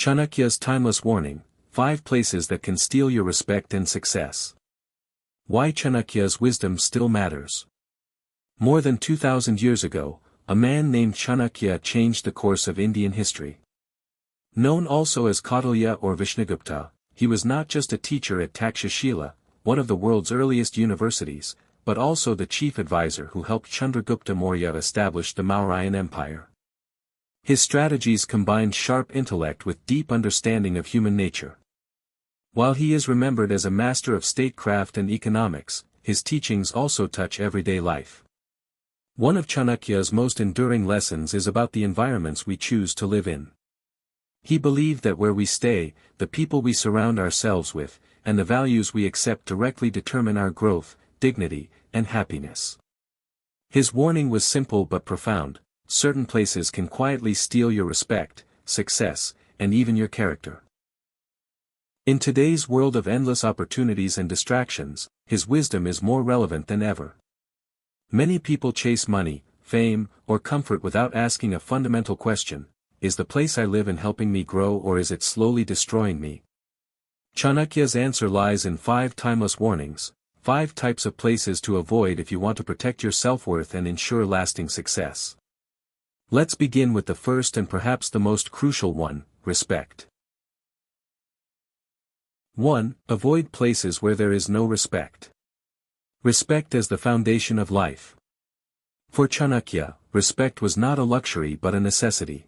Chanakya's timeless warning, 5 places that can steal your respect and success. Why Chanakya's wisdom still matters. More than 2,000 years ago, a man named Chanakya changed the course of Indian history. Known also as Kautilya or Vishnugupta, he was not just a teacher at Takshashila, one of the world's earliest universities, but also the chief advisor who helped Chandragupta Maurya establish the Mauryan Empire. His strategies combined sharp intellect with deep understanding of human nature. While he is remembered as a master of statecraft and economics, his teachings also touch everyday life. One of Chanakya's most enduring lessons is about the environments we choose to live in. He believed that where we stay, the people we surround ourselves with, and the values we accept directly determine our growth, dignity, and happiness. His warning was simple but profound: certain places can quietly steal your respect, success, and even your character. In today's world of endless opportunities and distractions, his wisdom is more relevant than ever. Many people chase money, fame, or comfort without asking a fundamental question: is the place I live in helping me grow, or is it slowly destroying me? Chanakya's answer lies in 5 timeless warnings, 5 types of places to avoid if you want to protect your self-worth and ensure lasting success. Let's begin with the first and perhaps the most crucial one: respect. 1. Avoid places where there is no respect. Respect as the foundation of life. For Chanakya, respect was not a luxury but a necessity.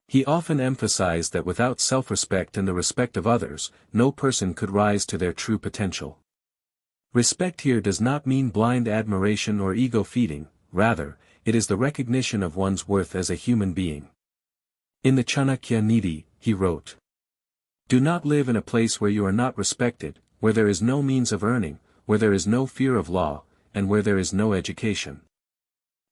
He often emphasized that without self-respect and the respect of others, no person could rise to their true potential. Respect here does not mean blind admiration or ego-feeding, rather, it is the recognition of one's worth as a human being. In the Chanakya Niti, he wrote, "Do not live in a place where you are not respected, where there is no means of earning, where there is no fear of law, and where there is no education."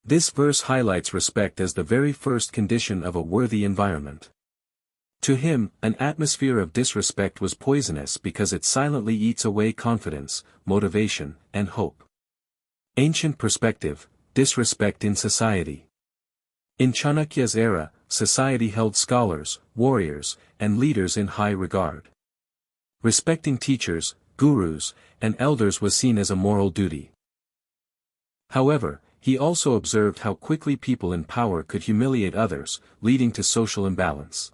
This verse highlights respect as the very first condition of a worthy environment. To him, an atmosphere of disrespect was poisonous because it silently eats away confidence, motivation, and hope. Ancient perspective: disrespect in society. In Chanakya's era, society held scholars, warriors, and leaders in high regard. Respecting teachers, gurus, and elders was seen as a moral duty. However, he also observed how quickly people in power could humiliate others, leading to social imbalance.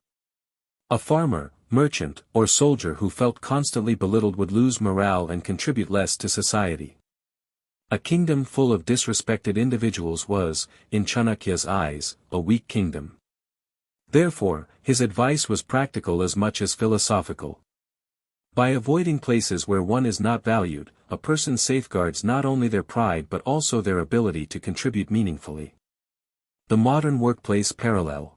A farmer, merchant, or soldier who felt constantly belittled would lose morale and contribute less to society. A kingdom full of disrespected individuals was, in Chanakya's eyes, a weak kingdom. Therefore, his advice was practical as much as philosophical. By avoiding places where one is not valued, a person safeguards not only their pride but also their ability to contribute meaningfully. The modern workplace parallel.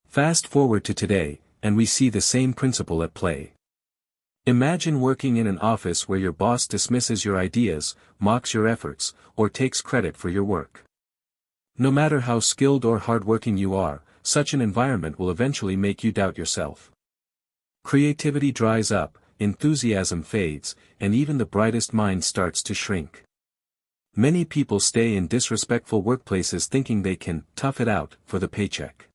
Fast forward to today, and we see the same principle at play. Imagine working in an office where your boss dismisses your ideas, mocks your efforts, or takes credit for your work. No matter how skilled or hardworking you are, such an environment will eventually make you doubt yourself. Creativity dries up, enthusiasm fades, and even the brightest mind starts to shrink. Many people stay in disrespectful workplaces thinking they can tough it out for the paycheck.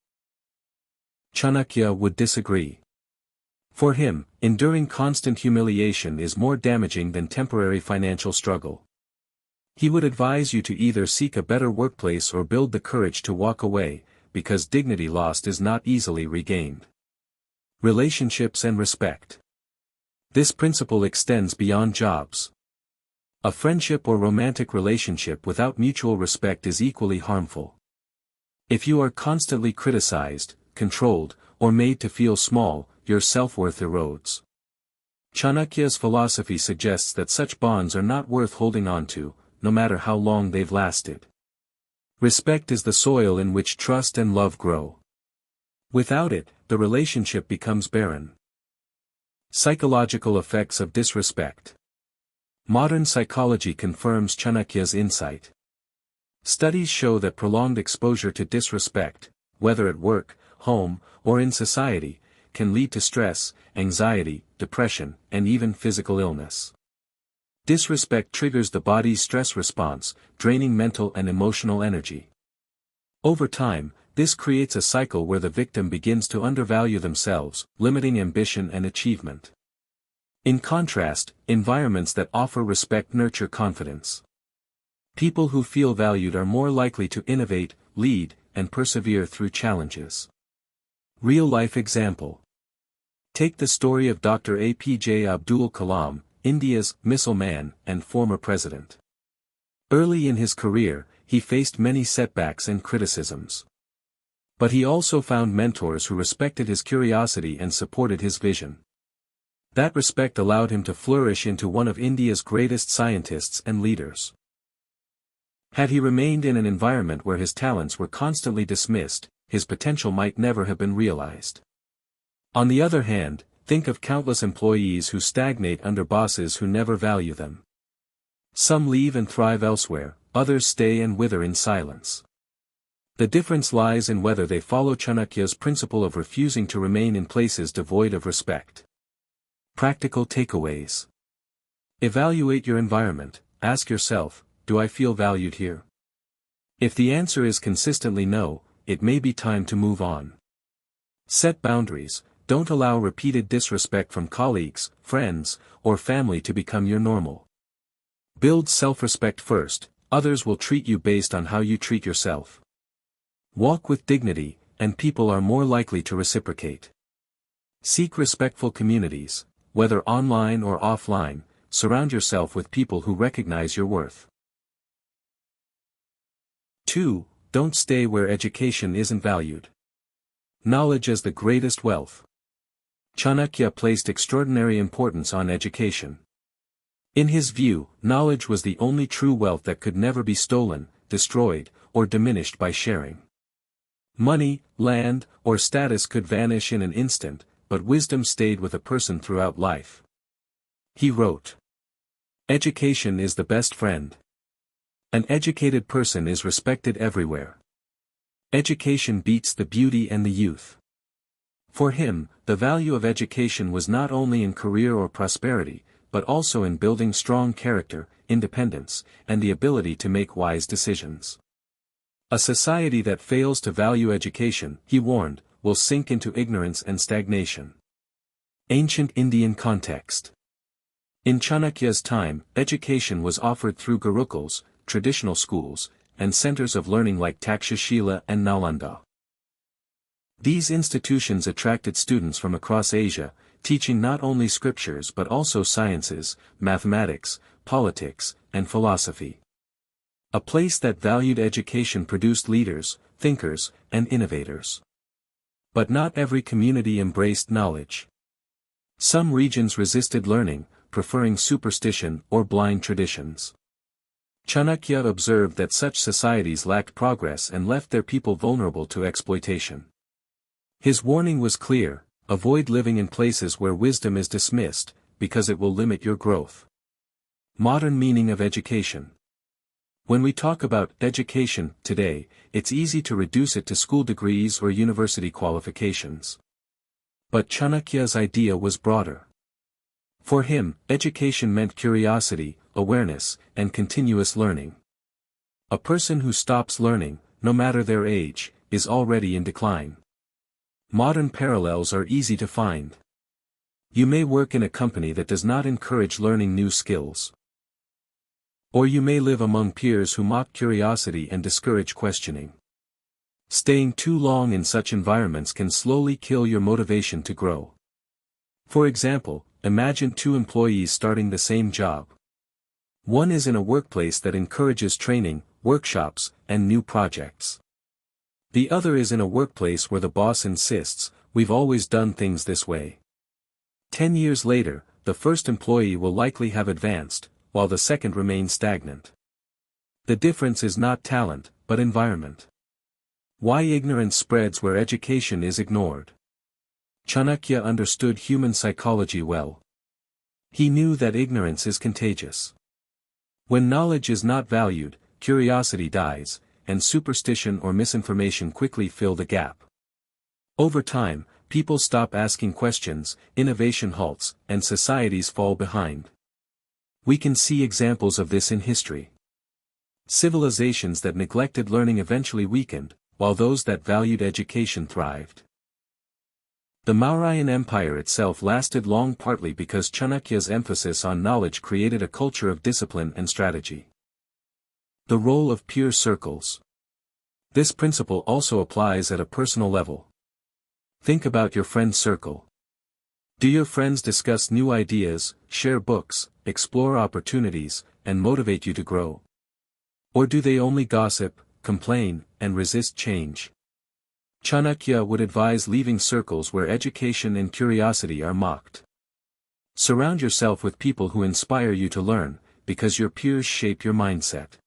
Chanakya would disagree. For him, enduring constant humiliation is more damaging than temporary financial struggle. He would advise you to either seek a better workplace or build the courage to walk away, because dignity lost is not easily regained. Relationships and respect. This principle extends beyond jobs. A friendship or romantic relationship without mutual respect is equally harmful. If you are constantly criticized, controlled, or made to feel small, your self-worth erodes. Chanakya's philosophy suggests that such bonds are not worth holding on to, no matter how long they've lasted. Respect is the soil in which trust and love grow. Without it, the relationship becomes barren. Psychological effects of disrespect. Modern psychology confirms Chanakya's insight. Studies show that prolonged exposure to disrespect, whether at work, home, or in society, can lead to stress, anxiety, depression, and even physical illness. Disrespect triggers the body's stress response, draining mental and emotional energy. Over time, This creates a cycle where the victim begins to undervalue themselves, limiting ambition and achievement. In contrast, environments that offer respect nurture confidence. People who feel valued are more likely to innovate, lead, and persevere through challenges. Real-life example. Take the story of Dr. APJ Abdul Kalam, India's missile man and former president. Early in his career, he faced many setbacks and criticisms. But he also found mentors who respected his curiosity and supported his vision. That respect allowed him to flourish into one of India's greatest scientists and leaders. Had he remained in an environment where his talents were constantly dismissed, his potential might never have been realized. On the other hand, think of countless employees who stagnate under bosses who never value them. Some leave and thrive elsewhere, others stay and wither in silence. The difference lies in whether they follow Chanakya's principle of refusing to remain in places devoid of respect. Practical takeaways. Evaluate your environment. Ask yourself, do I feel valued here? If the answer is consistently no, it may be time to move on. Set boundaries. Don't allow repeated disrespect from colleagues, friends, or family to become your normal. Build self-respect first, others will treat you based on how you treat yourself. Walk with dignity, and people are more likely to reciprocate. Seek respectful communities, whether online or offline. Surround yourself with people who recognize your worth. 2. Don't stay where education isn't valued. Knowledge is the greatest wealth. Chanakya placed extraordinary importance on education. In his view, knowledge was the only true wealth that could never be stolen, destroyed, or diminished by sharing. Money, land, or status could vanish in an instant, but wisdom stayed with a person throughout life. He wrote, "Education is the best friend. An educated person is respected everywhere. Education beats the beauty and the youth." For him, the value of education was not only in career or prosperity, but also in building strong character, independence, and the ability to make wise decisions. A society that fails to value education, he warned, will sink into ignorance and stagnation. Ancient Indian context. In Chanakya's time, education was offered through gurukuls, traditional schools, and centers of learning like Takshashila and Nalanda. These institutions attracted students from across Asia, teaching not only scriptures but also sciences, mathematics, politics, and philosophy. A place that valued education produced leaders, thinkers, and innovators. But not every community embraced knowledge. Some regions resisted learning, preferring superstition or blind traditions. Chanakya observed that such societies lacked progress and left their people vulnerable to exploitation. His warning was clear: avoid living in places where wisdom is dismissed, because it will limit your growth. Modern meaning of education. When we talk about education today, it's easy to reduce it to school degrees or university qualifications. But Chanakya's idea was broader. For him, education meant curiosity, awareness, and continuous learning. A person who stops learning, no matter their age, is already in decline. Modern parallels are easy to find. You may work in a company that does not encourage learning new skills. Or you may live among peers who mock curiosity and discourage questioning. Staying too long in such environments can slowly kill your motivation to grow. For example, imagine two employees starting the same job. One is in a workplace that encourages training, workshops, and new projects. The other is in a workplace where the boss insists, "We've always done things this way." 10 years later, the first employee will likely have advanced, while the second remains stagnant. The difference is not talent, but environment. Why ignorance spreads where education is ignored. Chanakya understood human psychology well. He knew that ignorance is contagious. When knowledge is not valued, curiosity dies, and superstition or misinformation quickly fill the gap. Over time, people stop asking questions, innovation halts, and societies fall behind. We can see examples of this in history. Civilizations that neglected learning eventually weakened, while those that valued education thrived. The Mauryan Empire itself lasted long partly because Chanakya's emphasis on knowledge created a culture of discipline and strategy. The role of peer circles. This principle also applies at a personal level. Think about your friend circle. Do your friends discuss new ideas, share books, explore opportunities, and motivate you to grow? Or do they only gossip, complain, and resist change? Chanakya would advise leaving circles where education and curiosity are mocked. Surround yourself with people who inspire you to learn, because your peers shape your mindset.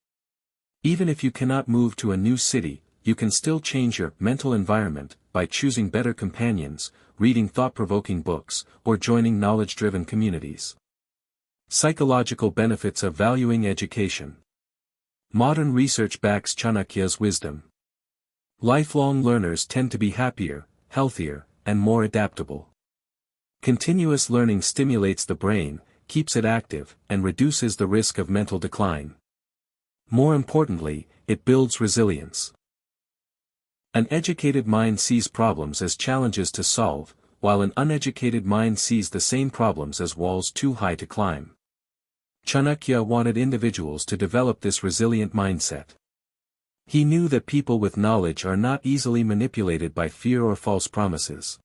Even if you cannot move to a new city, you can still change your mental environment by choosing better companions, reading thought-provoking books, or joining knowledge-driven communities. Psychological benefits of valuing education. Modern research backs Chanakya's wisdom. Lifelong learners tend to be happier, healthier, and more adaptable. Continuous learning stimulates the brain, keeps it active, and reduces the risk of mental decline. More importantly, it builds resilience. An educated mind sees problems as challenges to solve, while an uneducated mind sees the same problems as walls too high to climb. Chanakya wanted individuals to develop this resilient mindset. He knew that people with knowledge are not easily manipulated by fear or false promises.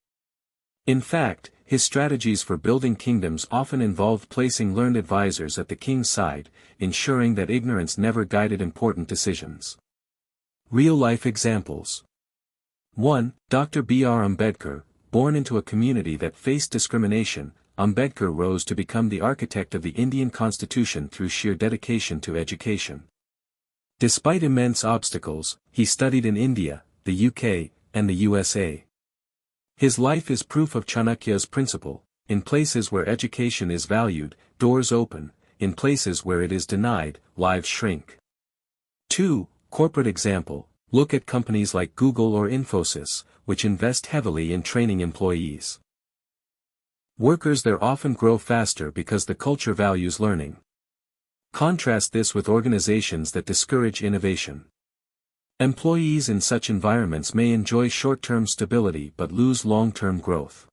In fact, his strategies for building kingdoms often involved placing learned advisors at the king's side, ensuring that ignorance never guided important decisions. Real-life examples. 1. Dr. B.R. Ambedkar, born into a community that faced discrimination, Ambedkar rose to become the architect of the Indian Constitution through sheer dedication to education. Despite immense obstacles, he studied in India, the UK, and the USA. His life is proof of Chanakya's principle: in places where education is valued, doors open; in places where it is denied, lives shrink. 2. Corporate example: look at companies like Google or Infosys, which invest heavily in training employees. Workers there often grow faster because the culture values learning. Contrast this with organizations that discourage innovation. Employees in such environments may enjoy short-term stability but lose long-term growth.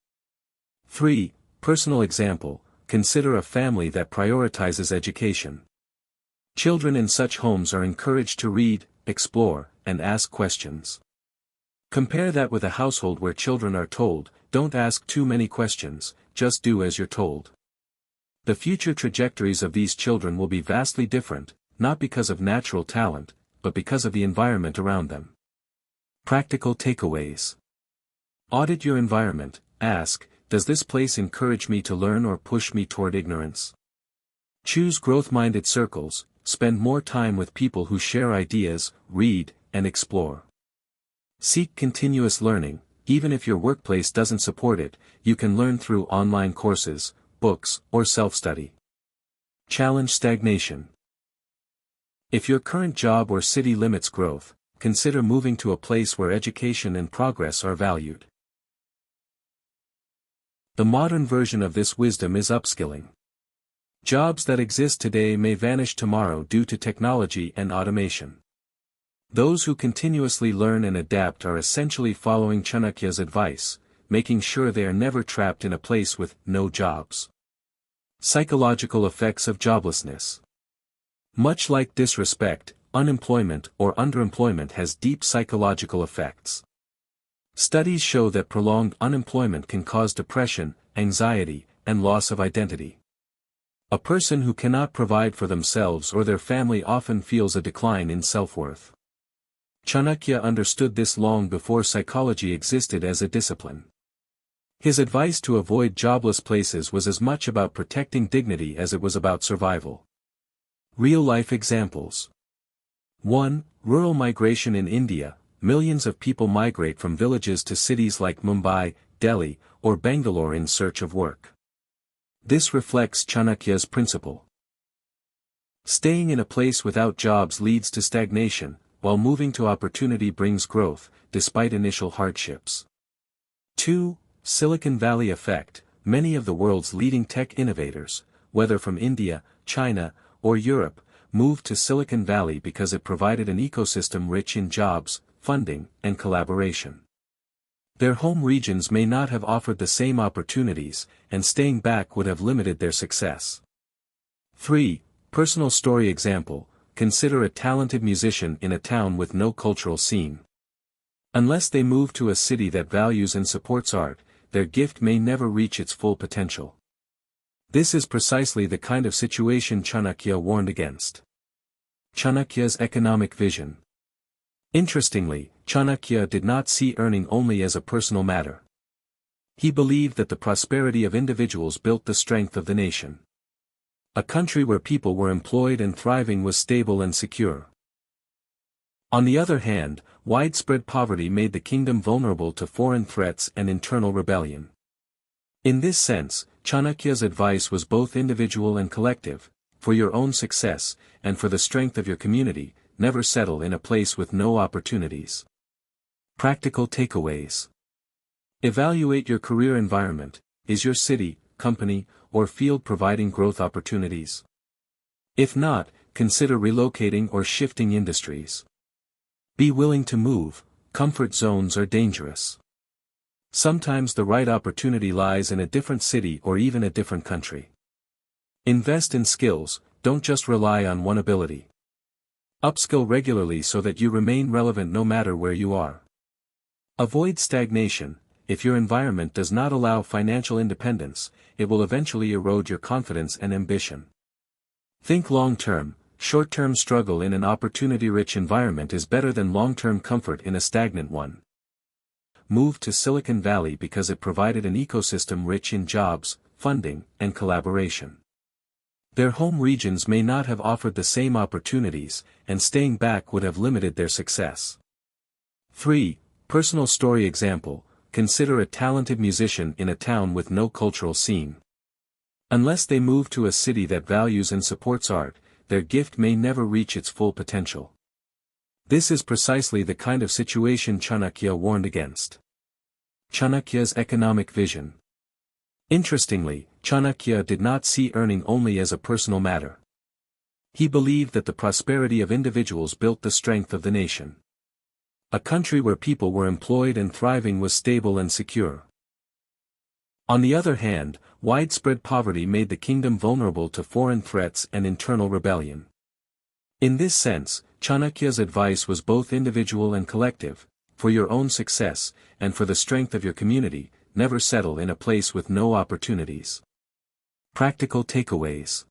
3. Personal example: consider a family that prioritizes education. Children in such homes are encouraged to read, explore, and ask questions. Compare that with a household where children are told, "Don't ask too many questions, just do as you're told." The future trajectories of these children will be vastly different, not because of natural talent, but because of the environment around them. Practical takeaways. Audit your environment. Ask, does this place encourage me to learn or push me toward ignorance? Choose growth-minded circles. Spend more time with people who share ideas, read, and explore. Seek continuous learning. Even if your workplace doesn't support it, you can learn through online courses, books, or self-study. Challenge stagnation. If your current job or city limits growth, consider moving to a place where education and progress are valued. The modern version of this wisdom is upskilling. Jobs that exist today may vanish tomorrow due to technology and automation. Those who continuously learn and adapt are essentially following Chanakya's advice, making sure they are never trapped in a place with no jobs. Psychological effects of joblessness. Much like disrespect, unemployment or underemployment has deep psychological effects. Studies show that prolonged unemployment can cause depression, anxiety, and loss of identity. A person who cannot provide for themselves or their family often feels a decline in self-worth. Chanakya understood this long before psychology existed as a discipline. His advice to avoid jobless places was as much about protecting dignity as it was about survival. Real-life examples. 1. Rural migration in India. Millions of people migrate from villages to cities like Mumbai, Delhi, or Bangalore in search of work. This reflects Chanakya's principle. Staying in a place without jobs leads to stagnation, while moving to opportunity brings growth, despite initial hardships. 2. Silicon Valley effect. Many of the world's leading tech innovators, whether from India, China, or Europe, moved to Silicon Valley because it provided an ecosystem rich in jobs, funding, and collaboration. Their home regions may not have offered the same opportunities, and staying back would have limited their success. 3. Personal story example: consider a talented musician in a town with no cultural scene. Unless they move to a city that values and supports art, their gift may never reach its full potential. This is precisely the kind of situation Chanakya warned against. Chanakya's economic vision. Interestingly, Chanakya did not see earning only as a personal matter. He believed that the prosperity of individuals built the strength of the nation. A country where people were employed and thriving was stable and secure. On the other hand, widespread poverty made the kingdom vulnerable to foreign threats and internal rebellion. In this sense, Chanakya's advice was both individual and collective: for your own success, and for the strength of your community, never settle in a place with no opportunities. Practical takeaways. Evaluate your career environment. Is your city, company, or field providing growth opportunities? If not, consider relocating or shifting industries. Be willing to move. Comfort zones are dangerous. Sometimes the right opportunity lies in a different city or even a different country. Invest in skills, don't just rely on one ability. Upskill regularly so that you remain relevant no matter where you are. Avoid stagnation. If your environment does not allow financial independence, it will eventually erode your confidence and ambition. Think long-term. Short-term struggle in an opportunity-rich environment is better than long-term comfort in a stagnant one. Move to Silicon Valley because it provided an ecosystem rich in jobs, funding, and collaboration. Their home regions may not have offered the same opportunities, and staying back would have limited their success. 3. Personal story example: consider a talented musician in a town with no cultural scene. Unless they move to a city that values and supports art, their gift may never reach its full potential. This is precisely the kind of situation Chanakya warned against. Chanakya's economic vision. Interestingly, Chanakya did not see earning only as a personal matter. He believed that the prosperity of individuals built the strength of the nation. A country where people were employed and thriving was stable and secure. On the other hand, widespread poverty made the kingdom vulnerable to foreign threats and internal rebellion. In this sense, Chanakya's advice was both individual and collective: for your own success, and for the strength of your community, never settle in a place with no opportunities. Practical takeaways.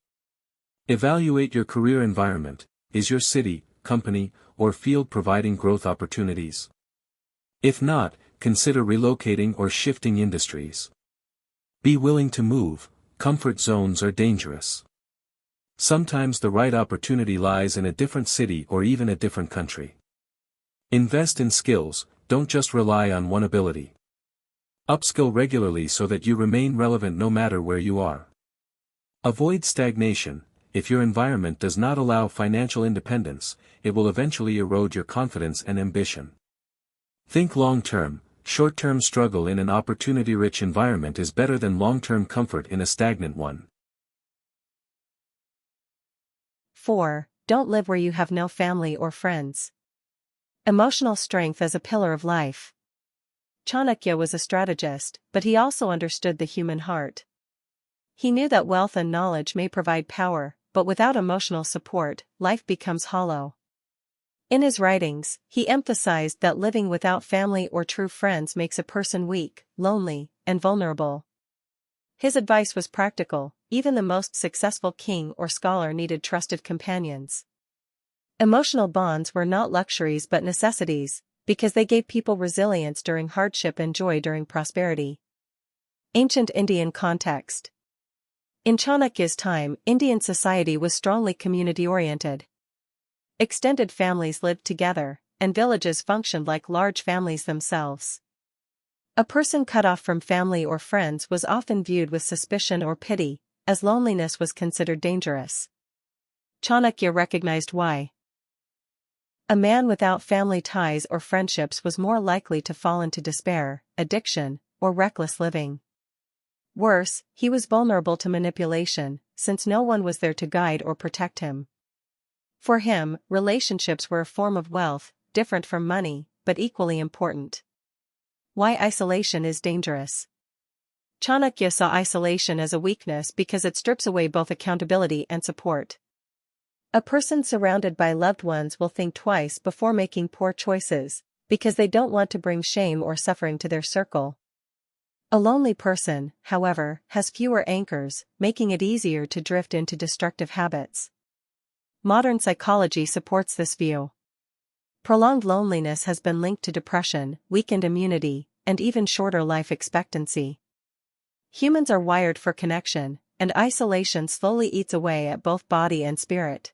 Evaluate your career environment. Is your city, company, or field providing growth opportunities? If not, consider relocating or shifting industries. Be willing to move. Comfort zones are dangerous. Sometimes the right opportunity lies in a different city or even a different country. Invest in skills, don't just rely on one ability. Upskill regularly so that you remain relevant no matter where you are. Avoid stagnation. If your environment does not allow financial independence, it will eventually erode your confidence and ambition. Think long-term. Short-term struggle in an opportunity-rich environment is better than long-term comfort in a stagnant one. 4. Don't live where you have no family or friends. Emotional strength as a pillar of life. Chanakya was a strategist, but he also understood the human heart. He knew that wealth and knowledge may provide power, but without emotional support, life becomes hollow. In his writings, he emphasized that living without family or true friends makes a person weak, lonely, and vulnerable. His advice was practical: even the most successful king or scholar needed trusted companions. Emotional bonds were not luxuries but necessities, because they gave people resilience during hardship and joy during prosperity. Ancient Indian context. In Chanakya's time, Indian society was strongly community-oriented. Extended families lived together, and villages functioned like large families themselves. A person cut off from family or friends was often viewed with suspicion or pity, as loneliness was considered dangerous. Chanakya recognized why. A man without family ties or friendships was more likely to fall into despair, addiction, or reckless living. Worse, he was vulnerable to manipulation, since no one was there to guide or protect him. For him, relationships were a form of wealth, different from money, but equally important. Why isolation is dangerous. Chanakya saw isolation as a weakness because it strips away both accountability and support. A person surrounded by loved ones will think twice before making poor choices, because they don't want to bring shame or suffering to their circle. A lonely person, however, has fewer anchors, making it easier to drift into destructive habits. Modern psychology supports this view. Prolonged loneliness has been linked to depression, weakened immunity, and even shorter life expectancy. Humans are wired for connection, and isolation slowly eats away at both body and spirit.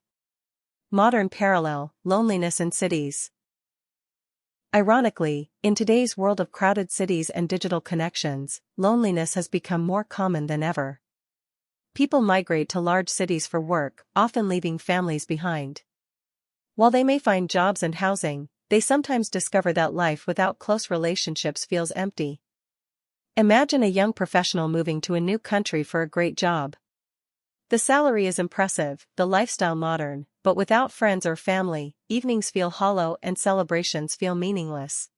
Modern parallel: loneliness in cities. Ironically, in today's world of crowded cities and digital connections, loneliness has become more common than ever. People migrate to large cities for work, often leaving families behind. While they may find jobs and housing, they sometimes discover that life without close relationships feels empty. Imagine a young professional moving to a new country for a great job. The salary is impressive, the lifestyle modern, but without friends or family, evenings feel hollow and celebrations feel meaningless.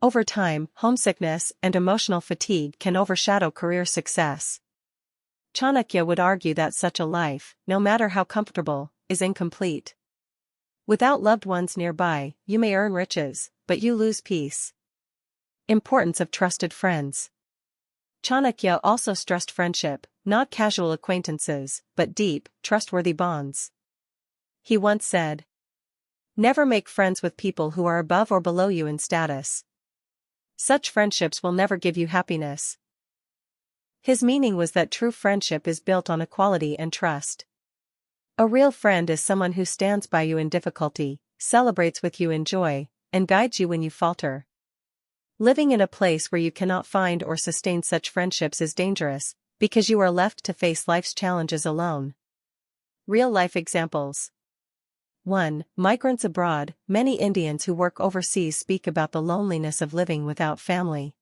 Over time, homesickness and emotional fatigue can overshadow career success. Chanakya would argue that such a life, no matter how comfortable, is incomplete. Without loved ones nearby, you may earn riches, but you lose peace. Importance of trusted friends. Chanakya also stressed friendship, not casual acquaintances, but deep, trustworthy bonds. He once said, "Never make friends with people who are above or below you in status. Such friendships will never give you happiness." His meaning was that true friendship is built on equality and trust. A real friend is someone who stands by you in difficulty, celebrates with you in joy, and guides you when you falter. Living in a place where you cannot find or sustain such friendships is dangerous, because you are left to face life's challenges alone. Real-life examples. 1. Migrants abroad. Many Indians who work overseas speak about the loneliness of living without family.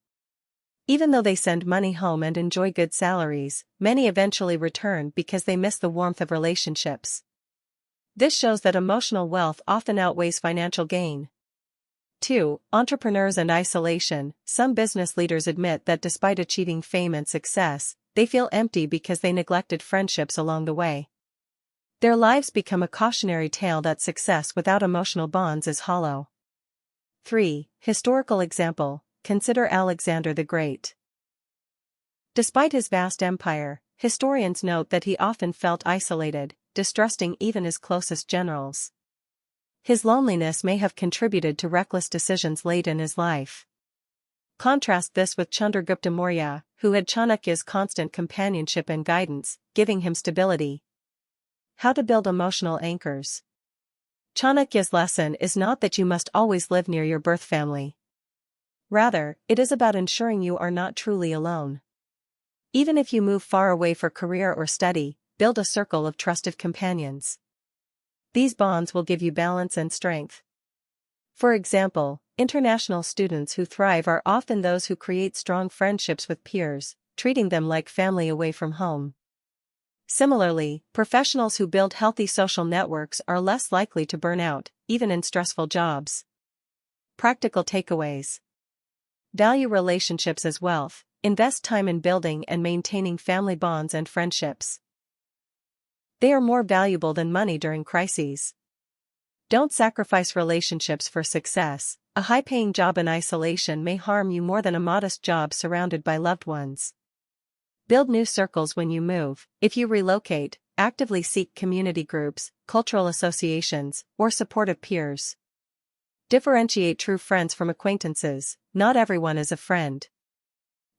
Even though they send money home and enjoy good salaries, many eventually return because they miss the warmth of relationships. This shows that emotional wealth often outweighs financial gain. 2. Entrepreneurs and isolation. Some business leaders admit that despite achieving fame and success, they feel empty because they neglected friendships along the way. Their lives become a cautionary tale that success without emotional bonds is hollow. 3. Historical example. Consider Alexander the Great. Despite his vast empire, historians note that he often felt isolated, distrusting even his closest generals. His loneliness may have contributed to reckless decisions late in his life. Contrast this with Chandragupta Maurya, who had Chanakya's constant companionship and guidance, giving him stability. How to build emotional anchors. Chanakya's lesson is not that you must always live near your birth family. Rather, it is about ensuring you are not truly alone. Even if you move far away for career or study, build a circle of trusted companions. These bonds will give you balance and strength. For example, international students who thrive are often those who create strong friendships with peers, treating them like family away from home. Similarly, professionals who build healthy social networks are less likely to burn out, even in stressful jobs. Practical takeaways. Value relationships as wealth. Invest time in building and maintaining family bonds and friendships. They are more valuable than money during crises. Don't sacrifice relationships for success. A high-paying job in isolation may harm you more than a modest job surrounded by loved ones. Build new circles when you move. If you relocate, actively seek community groups, cultural associations, or supportive peers. Differentiate true friends from acquaintances. Not everyone is a friend.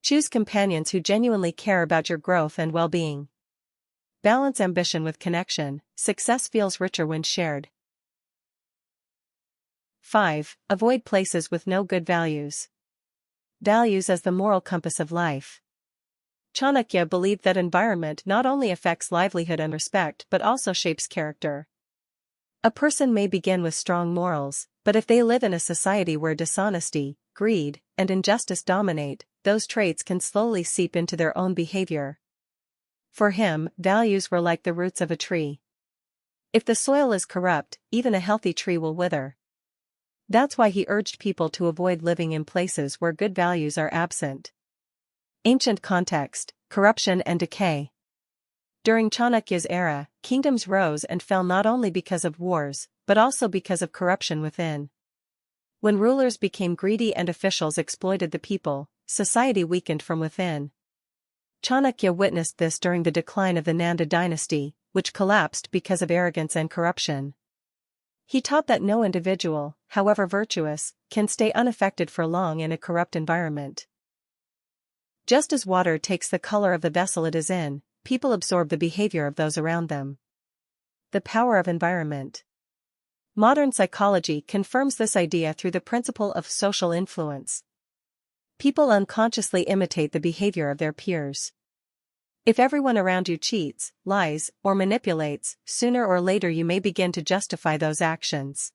Choose companions who genuinely care about your growth and well-being. Balance ambition with connection. Success feels richer when shared. 5. Avoid places with no good values. Values as the moral compass of life. Chanakya believed that environment not only affects livelihood and respect but also shapes character. A person may begin with strong morals, but if they live in a society where dishonesty, greed, and injustice dominate, those traits can slowly seep into their own behavior. For him, values were like the roots of a tree. If the soil is corrupt, even a healthy tree will wither. That's why he urged people to avoid living in places where good values are absent. Ancient context, corruption and decay. During Chanakya's era, kingdoms rose and fell not only because of wars, but also because of corruption within. When rulers became greedy and officials exploited the people, society weakened from within. Chanakya witnessed this during the decline of the Nanda dynasty, which collapsed because of arrogance and corruption. He taught that no individual, however virtuous, can stay unaffected for long in a corrupt environment. Just as water takes the color of the vessel it is in, people absorb the behavior of those around them. The power of environment. Modern psychology confirms this idea through the principle of social influence. People unconsciously imitate the behavior of their peers. If everyone around you cheats, lies, or manipulates, sooner or later you may begin to justify those actions.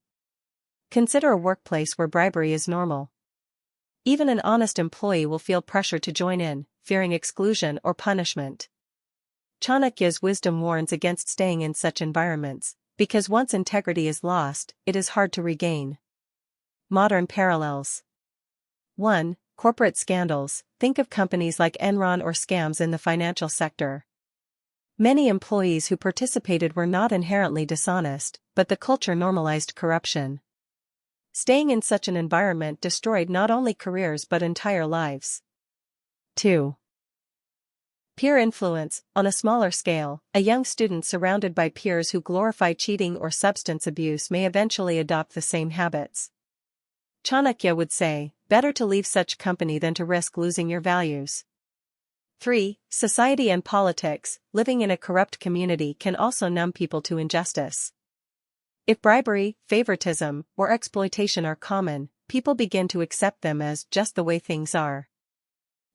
Consider a workplace where bribery is normal. Even an honest employee will feel pressure to join in, fearing exclusion or punishment. Chanakya's wisdom warns against staying in such environments, because once integrity is lost, it is hard to regain. Modern parallels. 1. Corporate scandals. Think of companies like Enron or scams in the financial sector. Many employees who participated were not inherently dishonest, but the culture normalized corruption. Staying in such an environment destroyed not only careers but entire lives. 2. Peer influence. On a smaller scale, a young student surrounded by peers who glorify cheating or substance abuse may eventually adopt the same habits. Chanakya would say, better to leave such company than to risk losing your values. 3. Society and politics. Living in a corrupt community can also numb people to injustice. If bribery, favoritism, or exploitation are common, people begin to accept them as just the way things are.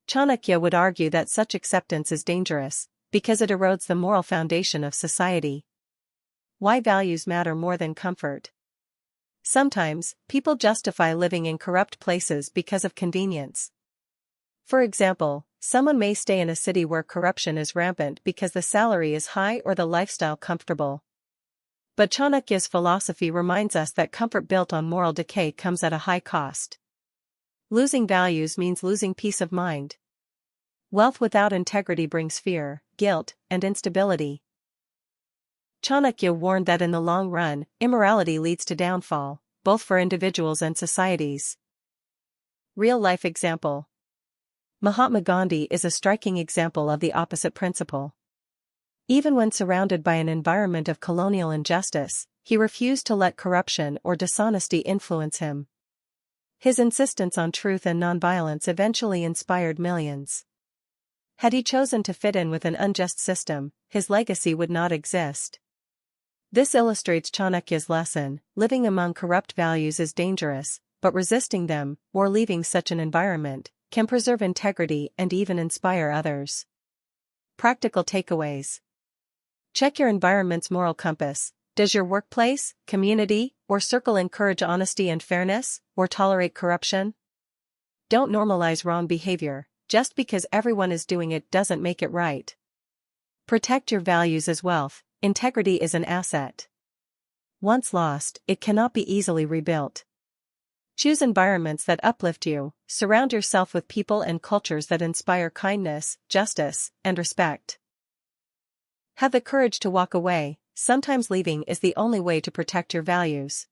Chanakya would argue that such acceptance is dangerous, because it erodes the moral foundation of society. Why values matter more than comfort. Sometimes, people justify living in corrupt places because of convenience. For example, someone may stay in a city where corruption is rampant because the salary is high or the lifestyle comfortable. But Chanakya's philosophy reminds us that comfort built on moral decay comes at a high cost. Losing values means losing peace of mind. Wealth without integrity brings fear, guilt, and instability. Chanakya warned that in the long run, immorality leads to downfall, both for individuals and societies. Real-life example. Mahatma Gandhi is a striking example of the opposite principle. Even when surrounded by an environment of colonial injustice, he refused to let corruption or dishonesty influence him. His insistence on truth and nonviolence eventually inspired millions. Had he chosen to fit in with an unjust system, his legacy would not exist. This illustrates Chanakya's lesson: living among corrupt values is dangerous, but resisting them, or leaving such an environment, can preserve integrity and even inspire others. Practical takeaways. Check your environment's moral compass. Does your workplace, community, or circle encourage honesty and fairness, or tolerate corruption? Don't normalize wrong behavior. Just because everyone is doing it doesn't make it right. Protect your values as wealth. Integrity is an asset. Once lost, it cannot be easily rebuilt. Choose environments that uplift you. Surround yourself with people and cultures that inspire kindness, justice, and respect. Have the courage to walk away. Sometimes leaving is the only way to protect your values.